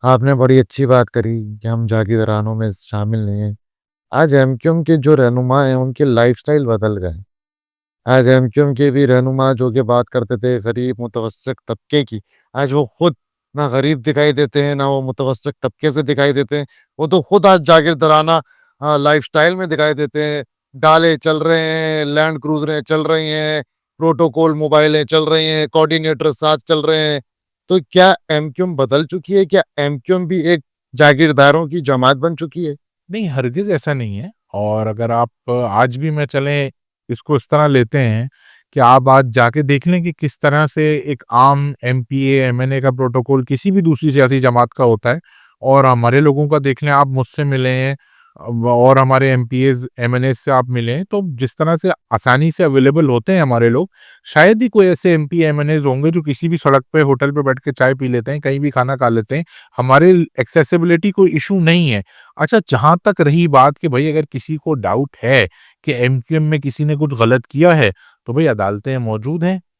आपने बड़ी अच्छी बात करी कि हम जागीरदानों में शामिल नहीं हैं। आज एमक्यूएम के जो रहनुमा हैं, उनके लाइफ़स्टाइल बदल गए हैं। आज एमक्यूएम के भी रहनुमा जो कि बात करते थे गरीब मुतवस्सित तबके की, आज वो खुद ना गरीब दिखाई देते हैं, ना वो मुतवस्सित तबके से दिखाई देते हैं। वो तो खुद आज जागीरदाराना लाइफ़स्टाइल में दिखाई देते हैं। डाले चल रहे हैं, लैंड क्रूज़रें चल रही हैं, प्रोटोकॉल मोबाइलें चल रही हैं, कोऑर्डिनेटर साथ चल रहे हैं। तो क्या एमक्यूएम बदल चुकी है? क्या एमक्यूएम भी एक जागीरदारों की जमात बन चुकी है? नहीं, हरगिज़ ऐसा नहीं है। और अगर आप आज भी मैं चलें इसको इस तरह लेते हैं कि आप आज जाके देख लें कि किस तरह से एक आम एमपीए, एमएनए का प्रोटोकॉल किसी भी दूसरी सियासी जमात का होता है, और हमारे लोगों का देख लें, आप मुझसे मिले हैं और हमारे एमपीएज़, एमएनएज़ से आप मिले हैं, तो जिस तरह से आसानी से अवेलेबल होते हैं हमारे लोग, शायद ही कोई ऐसे एमपी, एमएनएज़ होंगे जो किसी भी सड़क पे, होटल पे बैठ के चाय पी लेते हैं, कहीं भी खाना खा लेते हैं। हमारे एक्सेसिबिलिटी कोई इश्यू नहीं है। अच्छा, जहाँ तक रही बात कि भई अगर किसी को डाउट है कि एमक्यूएम में किसी ने कुछ गलत किया है, तो भई अदालतें मौजूद हैं।